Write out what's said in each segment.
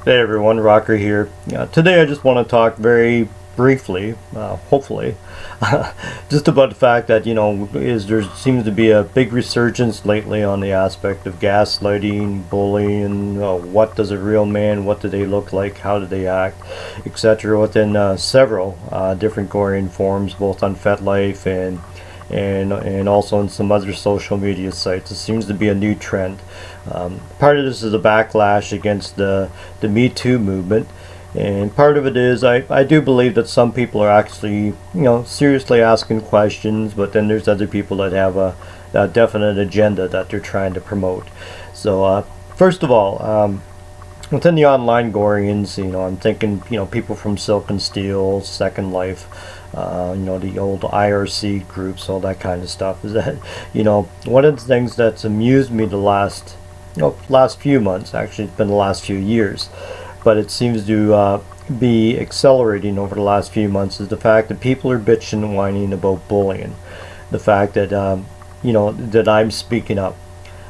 Hey everyone, Rocker here. Today I just want to talk very briefly, hopefully, just about the fact that, there seems to be a big resurgence lately on the aspect of gaslighting, bullying, what does a real man, what do they look like, how do they act, etc. within several different Gorian forums, both on FetLife and also on some other social media sites. It seems to be a new trend. Part of this is a backlash against the Me Too movement, and part of it is I do believe that some people are actually seriously asking questions, but then there's other people that have a definite agenda that they're trying to promote. So first of all, within the online Gorians, I'm thinking, people from Silk and Steel, Second Life, the old IRC groups, all that kind of stuff, is that, one of the things that's amused me the last few months, actually it's been the last few years, but it seems to be accelerating over the last few months, is the fact that people are bitching and whining about bullying. The fact that, that I'm speaking up.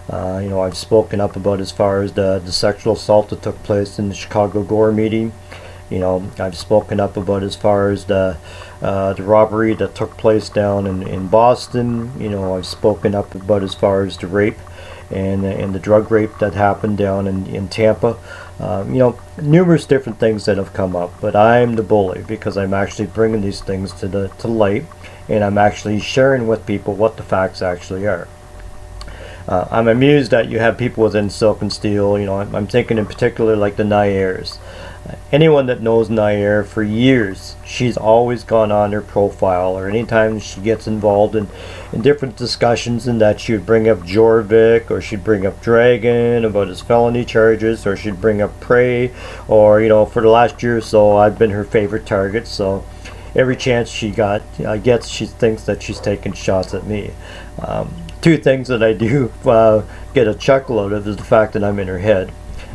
I've spoken up about as far as the sexual assault that took place in the Chicago Gore meeting. I've spoken up about as far as the robbery that took place down in Boston. I've spoken up about as far as the rape and the drug rape that happened down in Tampa. Numerous different things that have come up, but I'm the bully because I'm actually bringing these things to light, and I'm actually sharing with people what the facts actually are. I'm amused that you have people within Silk and Steel. I'm thinking in particular like the Naires. Anyone that knows Nair for years, she's always gone on her profile, or anytime she gets involved in different discussions, in that she would bring up Jorvik, or she'd bring up Dragon about his felony charges, or she'd bring up Prey, or for the last year or so I've been her favorite target. So every chance she gets, she thinks that she's taking shots at me. Two things that I do get a chuckle out of is the fact that I'm in her head,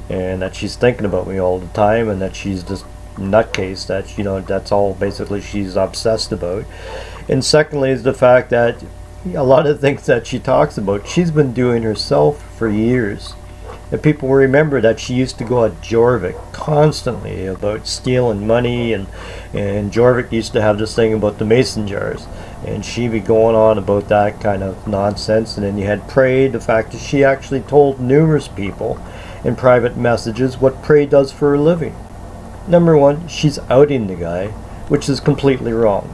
and that she's thinking about me all the time, and that she's just nutcase, that that's all basically she's obsessed about. And secondly is the fact that a lot of things that she talks about, she's been doing herself for years. And people will remember that she used to go at Jorvik constantly about stealing money, and Jorvik used to have this thing about the mason jars, and she'd be going on about that kind of nonsense. And then you had Prey, the fact that she actually told numerous people in private messages what Prey does for a living. Number one, she's outing the guy, which is completely wrong.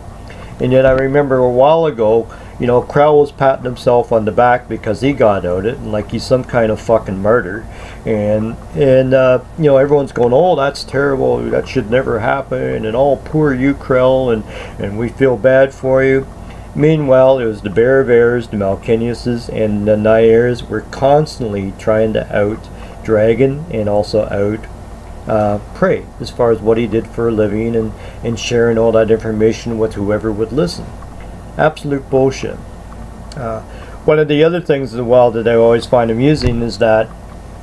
And yet I remember a while ago, Krell was patting himself on the back because he got outed, and like he's some kind of fucking martyr. And everyone's going, oh, that's terrible, that should never happen, and oh, poor you, Krell, and we feel bad for you. Meanwhile, it was the Bear of Airs, the Malkiniuses, and the Naires were constantly trying to out Dragon and also out Prey as far as what he did for a living, and sharing all that information with whoever would listen. Absolute bullshit. One of the other things as well that I always find amusing is that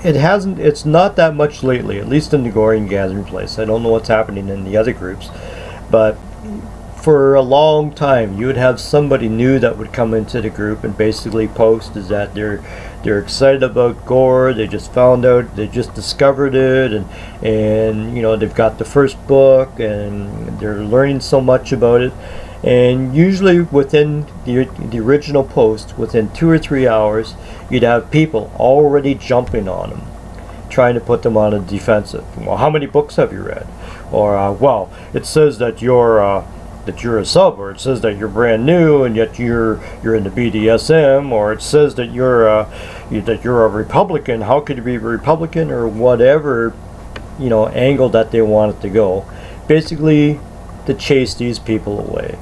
it's not that much lately, at least in the Gorian gathering place. I don't know what's happening in the other groups, but for a long time you would have somebody new that would come into the group and basically post is that they're excited about Gore, they just found out, they just discovered it, and they've got the first book and they're learning so much about it. And usually within the original post, within 2 or 3 hours, you'd have people already jumping on them, trying to put them on a defensive. Well, how many books have you read? Or well, it says that you're a sub, or it says that you're brand new, and yet you're in the BDSM, or it says that you're a Republican. How could you be a Republican, or whatever angle that they want it to go? Basically, to chase these people away.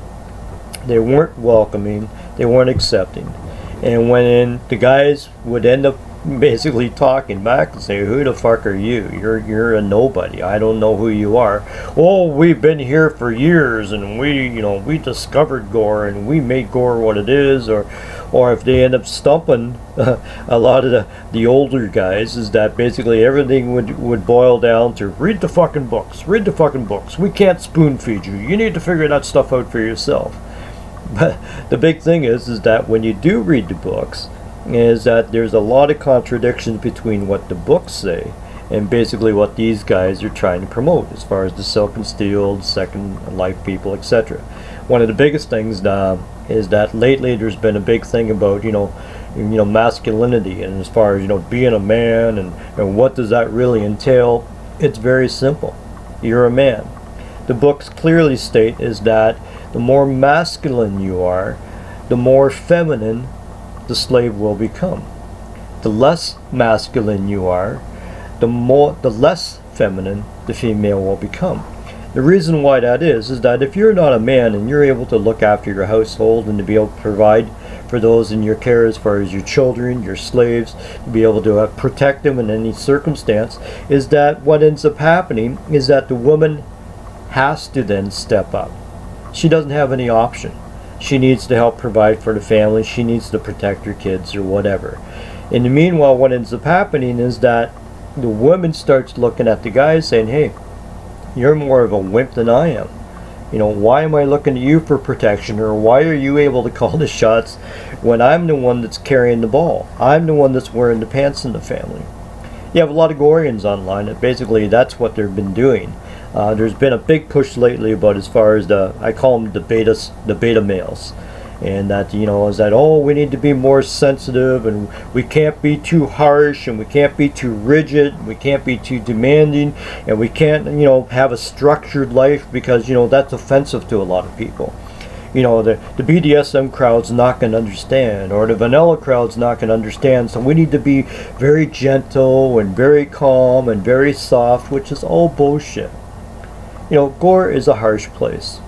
They weren't welcoming, they weren't accepting. And when the guys would end up basically talking back and say, who the fuck are you? You're a nobody. I don't know who you are. Oh, we've been here for years, and we discovered Gore, and we made Gore what it is. Or if they end up stumping a lot of the older guys, is that basically everything would boil down to read the fucking books. We can't spoon feed you. You need to figure that stuff out for yourself. But the big thing is that when you do read the books, is that there's a lot of contradictions between what the books say and basically what these guys are trying to promote as far as the silk and steel, second life people, etc. One of the biggest things is that lately there's been a big thing about masculinity, and as far as being a man, and what does that really entail. It's very simple. You're a man. The books clearly state is that the more masculine you are, the more feminine the slave will become. The less masculine you are, the less feminine the female will become. The reason why that is that if you're not a man and you're able to look after your household and to be able to provide for those in your care as far as your children, your slaves, to be able to protect them in any circumstance, is that what ends up happening is that the woman has to then step up. She doesn't have any option. She needs to help provide for the family. She needs to protect her kids or whatever. In the meanwhile, what ends up happening is that the woman starts looking at the guys saying, hey, you're more of a wimp than I am. Why am I looking to you for protection, or why are you able to call the shots when I'm the one that's carrying the ball? I'm the one that's wearing the pants in the family. You have a lot of Gorians online, and basically that's what they've been doing. There's been a big push lately about as far as I call them the beta males, and that is that we need to be more sensitive, and we can't be too harsh, and we can't be too rigid, and we can't be too demanding, and we can't have a structured life because that's offensive to a lot of people. The BDSM crowd's not going to understand, or the vanilla crowd's not going to understand, so we need to be very gentle and very calm and very soft, which is all bullshit. Gore is a harsh place.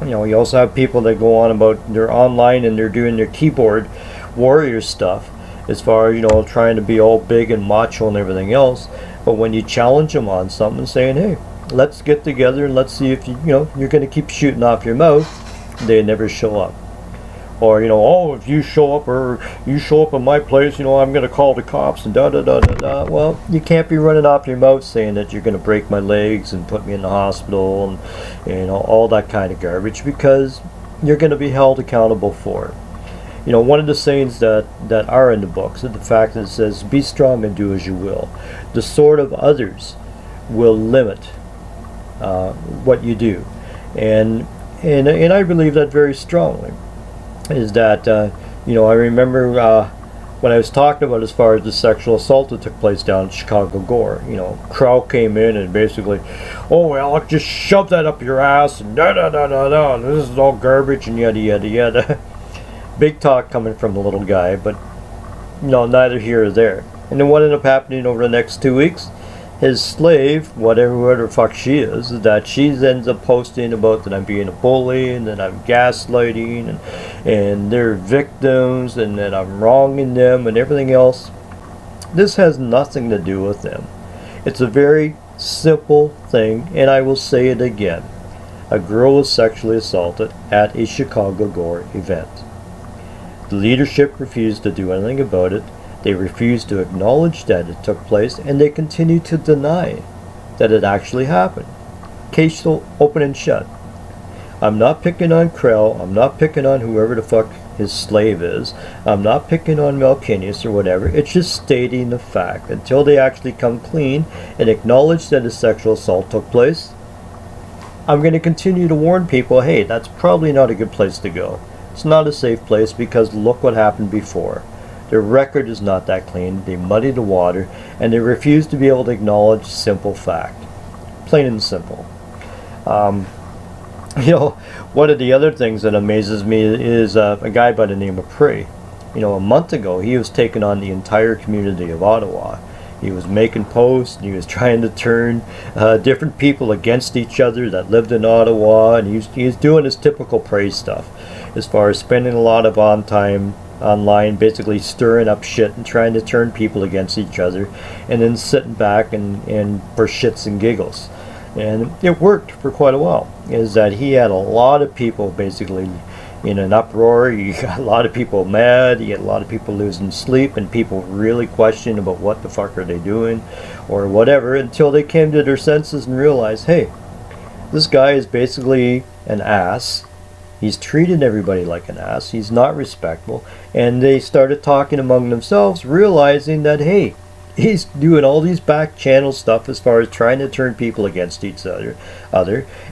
You also have people that go on about they're online and they're doing their keyboard warrior stuff as far as trying to be all big and macho and everything else, but when you challenge them on something saying, hey, let's get together and let's see if you're going to keep shooting off your mouth, they never show up. Or if you show up in my place, I'm going to call the cops and da da da da da. Well, you can't be running off your mouth saying that you're going to break my legs and put me in the hospital and all that kind of garbage, because you're going to be held accountable for it. One of the sayings that are in the books is the fact that it says, be strong and do as you will. The sword of others will limit what you do. And I believe that very strongly. Is that I remember when I was talking about as far as the sexual assault that took place down in Chicago Gore. Crow came in and basically, Alec, just shove that up your ass and da da da da da. This is all garbage and yada yada yada. Big talk coming from the little guy, but neither here or there. And then what ended up happening over the next 2 weeks? His slave, whatever the fuck she is that she ends up posting about that I'm being a bully and that I'm gaslighting and they're victims and that I'm wronging them and everything else. This has nothing to do with them. It's a very simple thing, and I will say it again. A girl was sexually assaulted at a Chicago Gore event. The leadership refused to do anything about it. They refused to acknowledge that it took place, and they continue to deny that it actually happened. Case open and shut. I'm not picking on Krell. I'm not picking on whoever the fuck his slave is. I'm not picking on Melkinius or whatever. It's just stating the fact. Until they actually come clean and acknowledge that a sexual assault took place, I'm going to continue to warn people, hey, that's probably not a good place to go. It's not a safe place, because look what happened before. Their record is not that clean. They muddy the water, and they refuse to be able to acknowledge simple fact. Plain and simple. One of the other things that amazes me is a guy by the name of Prey. A month ago, he was taking on the entire community of Ottawa. He was making posts, and he was trying to turn different people against each other that lived in Ottawa, and he was doing his typical Prey stuff, as far as spending a lot of time online, basically stirring up shit and trying to turn people against each other, and then sitting back and for shits and giggles. And it worked for quite a while. Is that he had a lot of people basically in an uproar. You got a lot of people mad, you get a lot of people losing sleep, and people really questioning about what the fuck are they doing or whatever, until they came to their senses and realized, hey, this guy is basically an ass. He's treated everybody like an ass. He's not respectful. And they started talking among themselves, realizing that, hey, He's doing all these back channel stuff as far as trying to turn people against each other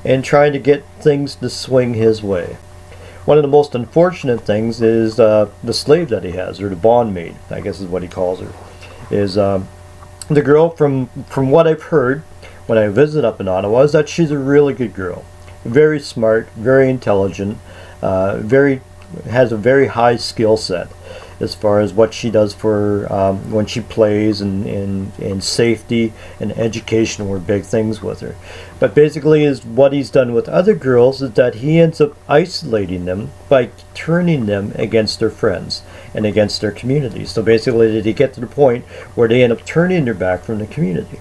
and trying to get things to swing his way. One of the most unfortunate things is the slave that he has, or the bondmaid, I guess is what he calls her, is the girl, from what I've heard when I visit up in Ottawa, is that she's a really good girl. Very smart, very intelligent, has a very high skill set as far as what she does for when she plays, and safety and education were big things with her. But basically is what he's done with other girls is that he ends up isolating them by turning them against their friends and against their community. So basically they get to the point where they end up turning their back from the community.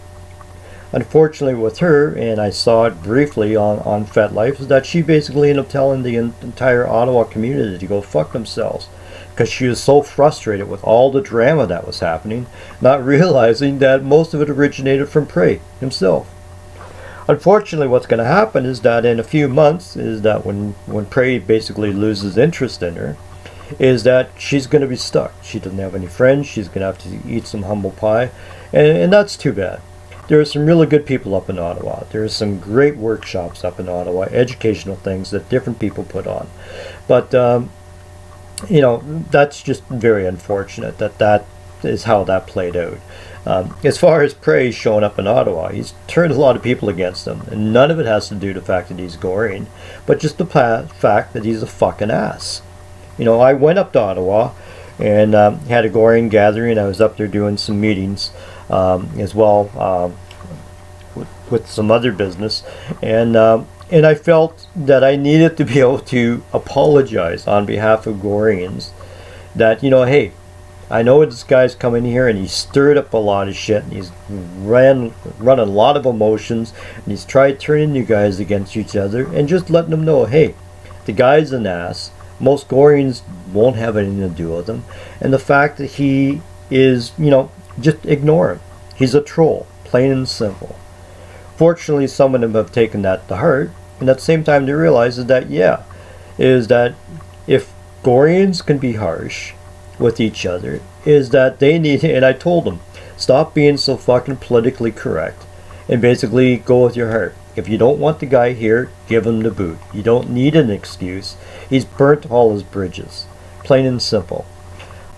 Unfortunately with her, and I saw it briefly on FetLife, is that she basically ended up telling the entire Ottawa community to go fuck themselves, because she was so frustrated with all the drama that was happening, not realizing that most of it originated from Prey himself. Unfortunately, what's going to happen is that in a few months, is that when Prey basically loses interest in her, is that she's going to be stuck. She doesn't have any friends. She's going to have to eat some humble pie, and that's too bad. There are some really good people up in Ottawa. There are some great workshops up in Ottawa, educational things that different people put on. But, that's just very unfortunate that is how that played out. As far as Prey showing up in Ottawa, he's turned a lot of people against him. And none of it has to do with the fact that he's Gorian, but just the fact that he's a fucking ass. I went up to Ottawa and had a Gorian gathering. I was up there doing some meetings as well with some other business, and I felt that I needed to be able to apologize on behalf of Gorians that, hey, I know this guy's coming here and he's stirred up a lot of shit, and he's run a lot of emotions, and he's tried turning you guys against each other, and just letting them know, hey, the guy's an ass. Most Gorians won't have anything to do with him, and the fact that he is, just ignore him. He's a troll, plain and simple. Fortunately, some of them have taken that to heart, and at the same time they realize that if Gorians can be harsh with each other, is that they need, and I told them, stop being so fucking politically correct and basically go with your heart. If you don't want the guy here, give him the boot. You don't need an excuse. He's burnt all his bridges, plain and simple.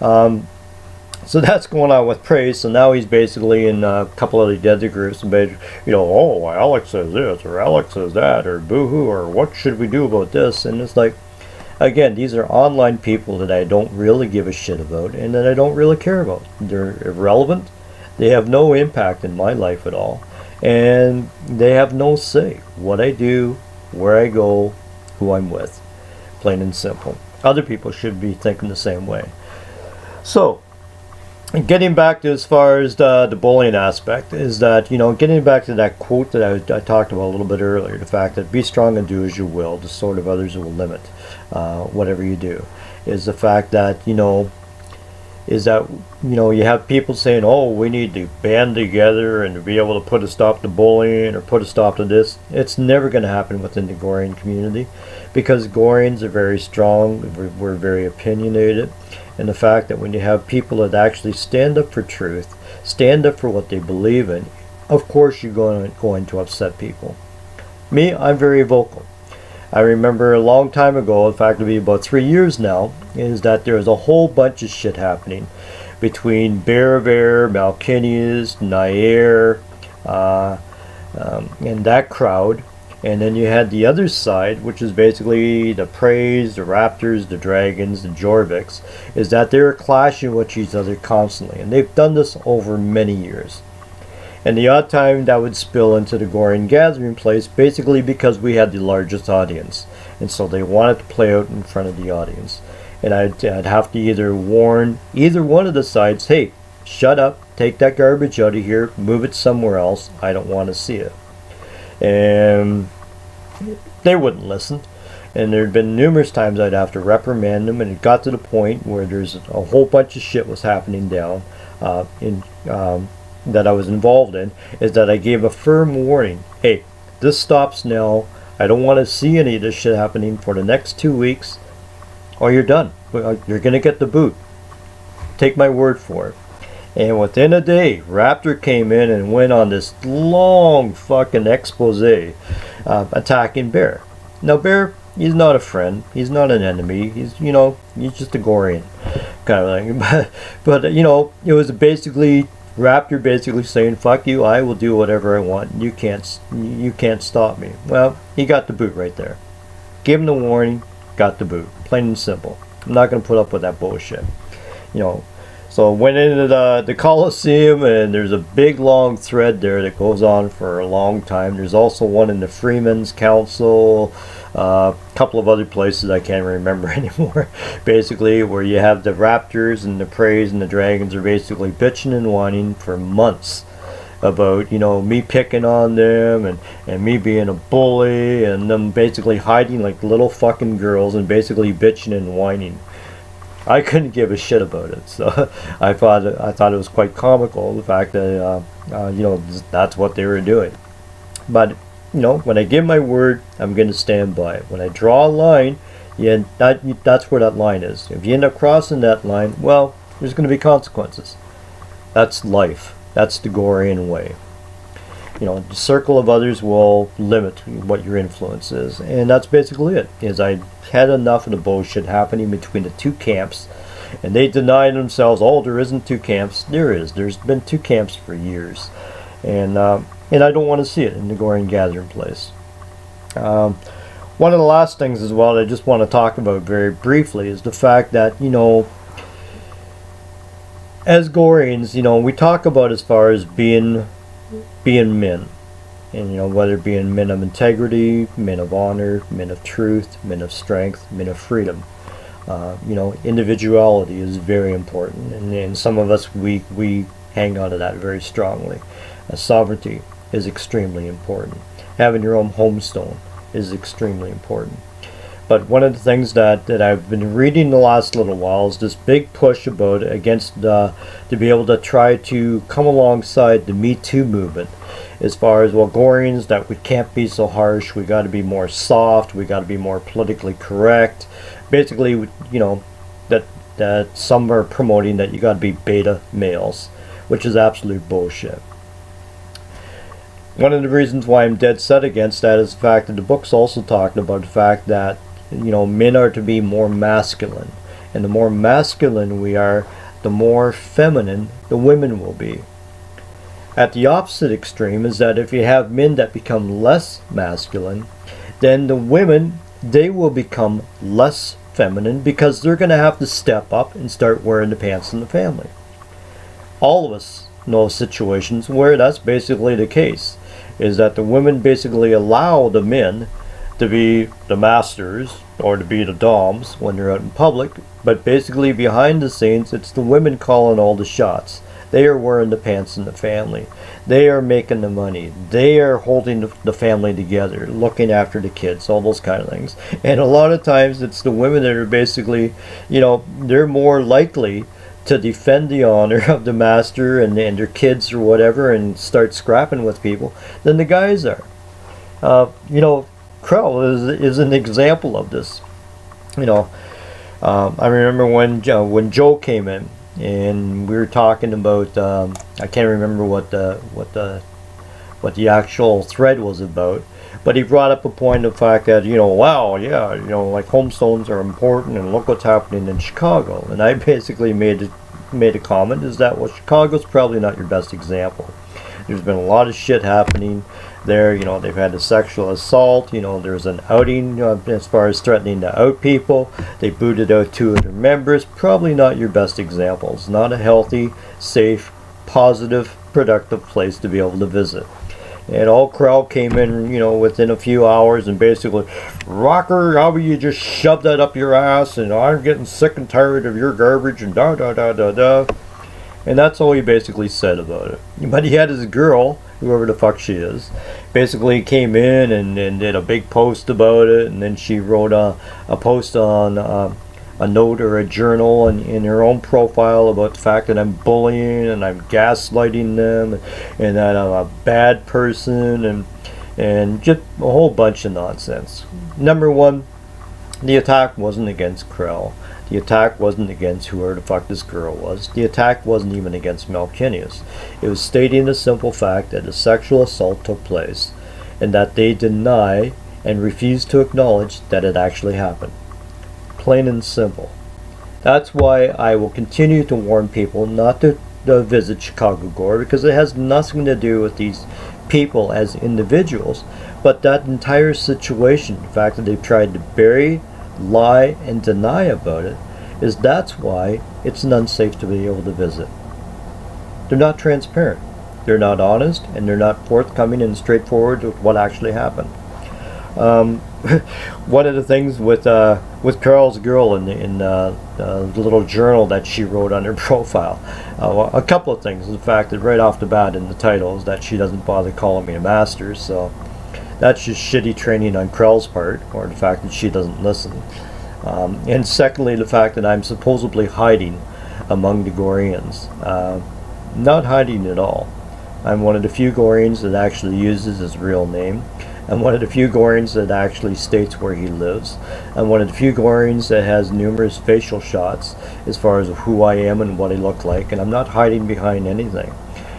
So that's going on with Prey. So now he's basically in a couple of the other groups, and oh, Alec says this, or Alec says that, or boo-hoo, or what should we do about this? And it's like, again, these are online people that I don't really give a shit about, and that I don't really care about. They're irrelevant. They have no impact in my life at all, and they have no say what I do, where I go, who I'm with, plain and simple. Other people should be thinking the same way. So, getting back to as far as the bullying aspect, is that, getting back to that quote that I talked about a little bit earlier, the fact that be strong and do as you will, the sword of others will limit whatever you do, is the fact that, you have people saying, oh, we need to band together and to be able to put a stop to bullying or put a stop to this. It's never going to happen within the Gorian community, because Gorians are very strong, we're very opinionated, and the fact that when you have people that actually stand up for truth, stand up for what they believe in, of course you're going to upset people. Me, I'm very vocal. I remember a long time ago, in fact it'll be about 3 years now, is that there was a whole bunch of shit happening between Bearver, Malkinius, Nair, and that crowd. And then you had the other side, which is basically the Preys, the Raptors, the Dragons, the Jorviks, is that they're clashing with each other constantly. And they've done this over many years. And the odd time that would spill into the Gorian gathering place, basically because we had the largest audience. And so they wanted to play out in front of the audience. And I'd have to either warn either one of the sides, hey, shut up, take that garbage out of here, move it somewhere else, I don't want to see it. And they wouldn't listen, and there had been numerous times I'd have to reprimand them, and it got to the point where there's a whole bunch of shit was happening down that I was involved in, is that I gave a firm warning, hey, this stops now, I don't want to see any of this shit happening for the next 2 weeks, or you're done, you're going to get the boot, take my word for it. And within a day, Raptor came in and went on this long fucking expose attacking Bear. Now Bear, he's not a friend, he's not an enemy, he's, you know, he's just a Gorian kind of thing. But you know, it was basically Raptor basically saying, fuck you, I will do whatever I want, you can't stop me. Well, he got the boot right there. Gave him the warning, got the boot. Plain and simple. I'm not going to put up with that bullshit. You know, so went into the Coliseum, and there's a big long thread there that goes on for a long time. There's also one in the Freemen's Council, a couple of other places I can't remember anymore. Basically, where you have the Raptors and the Preys and the Dragons are basically bitching and whining for months about, you know, me picking on them and me being a bully, and them basically hiding like little fucking girls and basically bitching and whining. I couldn't give a shit about it, so I thought it was quite comical, the fact that you know, that's what they were doing. But you know, when I give my word, I'm going to stand by it. When I draw a line, yeah, that's where that line is. If you end up crossing that line, well, there's going to be consequences. That's life. That's the Gorian way. You know, the circle of others will limit what your influence is, and that's basically it. Is I had enough of the bullshit happening between the two camps, and they deny themselves. Oh, there isn't two camps. There is. There's been two camps for years, and I don't want to see it in the Gorian gathering place. One of the last things as well that I just want to talk about very briefly is the fact that, you know, as Gorians, you know, we talk about as far as being men, and you know, whether being men of integrity, men of honor, men of truth, men of strength, men of freedom. You know, individuality is very important, and some of us we hang on to that very strongly. Sovereignty is extremely important. Having your own homestone is extremely important. But one of the things that I've been reading the last little while is this big push about against to be able to try to come alongside the Me Too movement, as far as, well, Gorians, that we can't be so harsh, we got to be more soft, we got to be more politically correct. Basically, you know, that some are promoting that you got to be beta males, which is absolute bullshit. One of the reasons why I'm dead set against that is the fact that the book's also talking about the fact that, you know, men are to be more masculine, and the more masculine we are, the more feminine the women will be. At the opposite extreme is that if you have men that become less masculine, then the women, they will become less feminine, because they're going to have to step up and start wearing the pants in the family. All of us know situations where that's basically the case, is that the women basically allow the men to be the masters or to be the doms when they're out in public, but basically behind the scenes it's the women calling all the shots. They are wearing the pants in the family. They are making the money. They are holding the family together, looking after the kids, all those kind of things. And a lot of times it's the women that are basically, you know, they're more likely to defend the honor of the master and their kids or whatever, and start scrapping with people, than the guys are. You know, Krell is an example of this. You know, I remember when Joe came in, and we were talking about, I can't remember what the actual thread was about, but he brought up a point of the fact that, you know, wow, yeah, you know, like homestones are important, and look what's happening in Chicago. And I basically made a comment is that, well, Chicago's probably not your best example. There's been a lot of shit happening there. You know, they've had a sexual assault. You know, there's an outing, as far as threatening to out people. They booted out 2 of their members. Probably not your best example. It's not a healthy, safe, positive, productive place to be able to visit. And all crowd came in, you know, within a few hours, and basically, Rocker, how about you just shove that up your ass, and I'm getting sick and tired of your garbage, and da da da da da. And that's all he basically said about it. But he had his girl, whoever the fuck she is, basically came in and did a big post about it, and then she wrote a post on a note or a journal in her own profile about the fact that I'm bullying and I'm gaslighting them, and that I'm a bad person, and just a whole bunch of nonsense. Number one, the attack wasn't against Krell. The attack wasn't against whoever the fuck this girl was. The attack wasn't even against Melkinius. It was stating the simple fact that a sexual assault took place, and that they deny and refuse to acknowledge that it actually happened. Plain and simple. That's why I will continue to warn people not to visit Chicago Gore, because it has nothing to do with these people as individuals, but that entire situation, the fact that they've tried to bury, lie, and deny about it, that's why it's unsafe to be able to visit. They're not transparent, they're not honest, and they're not forthcoming and straightforward with what actually happened. One of the things with Carl's girl in the little journal that she wrote on her profile, a couple of things. The fact that right off the bat in the title is that she doesn't bother calling me a master, so that's just shitty training on Krell's part, or the fact that she doesn't listen. And secondly, the fact that I'm supposedly hiding among the Gorians. Not hiding at all. I'm one of the few Gorians that actually uses his real name. I'm one of the few Gorians that actually states where he lives. I'm one of the few Gorians that has numerous facial shots as far as who I am and what I look like, and I'm not hiding behind anything.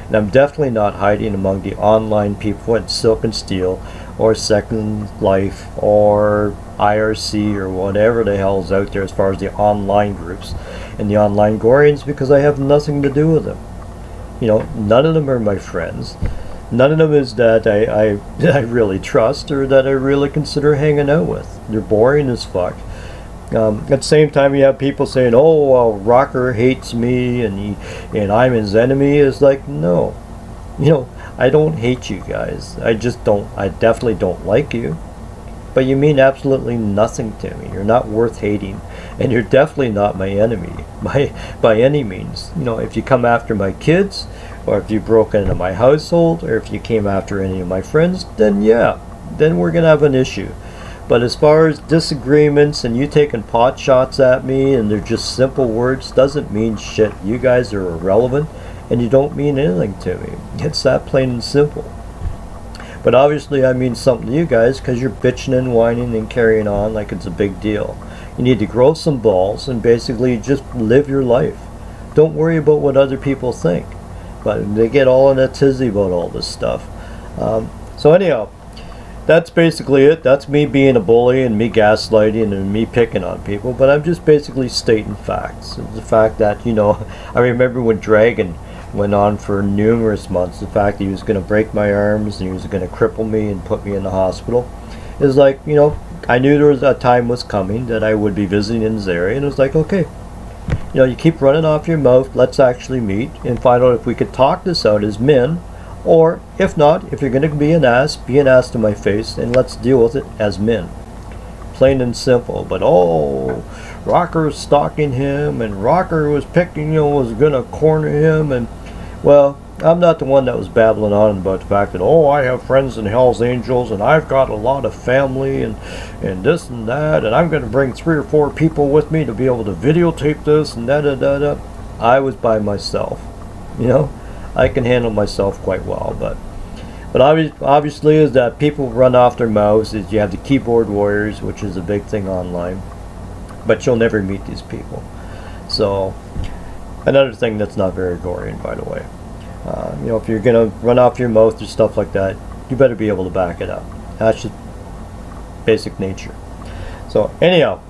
And I'm definitely not hiding among the online people at Silk and Steel or Second Life or IRC or whatever the hell is out there as far as the online groups and the online Gorians, because I have nothing to do with them. You know, none of them are my friends. None of them is that I really trust or that I really consider hanging out with. They're boring as fuck. At the same time, you have people saying, "Oh, well, Rocker hates me and I'm his enemy." It's like, no, you know, I don't hate you guys. I just don't. I definitely don't like you. But you mean absolutely nothing to me. You're not worth hating, and you're definitely not my enemy by any means. You know, if you come after my kids, or if you broke into my household, or if you came after any of my friends, then yeah, then we're gonna have an issue. But as far as disagreements and you taking pot shots at me and they're just simple words, doesn't mean shit. You guys are irrelevant and you don't mean anything to me. It's that plain and simple. But obviously I mean something to you guys, because you're bitching and whining and carrying on like it's a big deal. You need to grow some balls and basically just live your life. Don't worry about what other people think. But they get all in a tizzy about all this stuff. So anyhow, that's basically it. That's me being a bully and me gaslighting and me picking on people. But I'm just basically stating facts. The fact that, you know, I remember when Dragon went on for numerous months, the fact that he was going to break my arms and he was going to cripple me and put me in the hospital. Is like, you know, I knew there was a time was coming that I would be visiting in this area, and it was like, okay, you know, you keep running off your mouth, let's actually meet and find out if we could talk this out as men, or if not, if you're going to be an ass to my face, and let's deal with it as men. Plain and simple. But oh, Rocker's stalking him, and Rocker was picking, you know, was going to corner him, and well, I'm not the one that was babbling on about the fact that, oh, I have friends in Hell's Angels, and I've got a lot of family, and this and that, and I'm going to bring 3 or 4 people with me to be able to videotape this, and da-da-da-da. I was by myself, you know. I can handle myself quite well, but obviously is that people run off their mouths. Is you have the keyboard warriors, which is a big thing online, but you'll never meet these people. So, another thing that's not very Gorian, by the way. You know, if you're gonna run off your mouth or stuff like that, you better be able to back it up. That's just basic nature. So anyhow,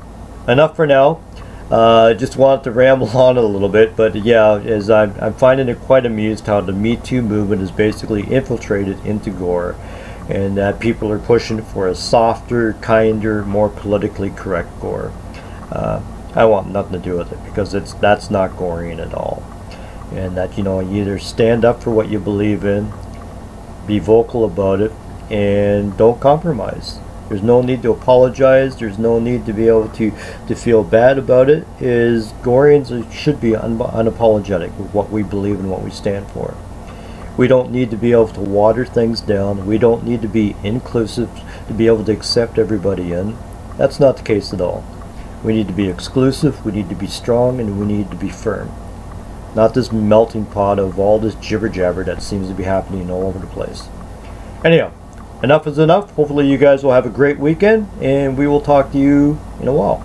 enough for now. Just wanted to ramble on a little bit, but yeah, as I'm finding it quite amused how the Me Too movement is basically infiltrated into Gore, and that people are pushing for a softer, kinder, more politically correct Gore. I want nothing to do with it, because that's not Gorian at all. And that, you know, you either stand up for what you believe in, be vocal about it, and don't compromise. There's no need to apologize. There's no need to be able to feel bad about it. Gorians should be unapologetic with what we believe and what we stand for. We don't need to be able to water things down. We don't need to be inclusive to be able to accept everybody in. That's not the case at all. We need to be exclusive, we need to be strong, and we need to be firm. Not this melting pot of all this jibber jabber that seems to be happening all over the place. Anyhow, enough is enough. Hopefully you guys will have a great weekend, and we will talk to you in a while.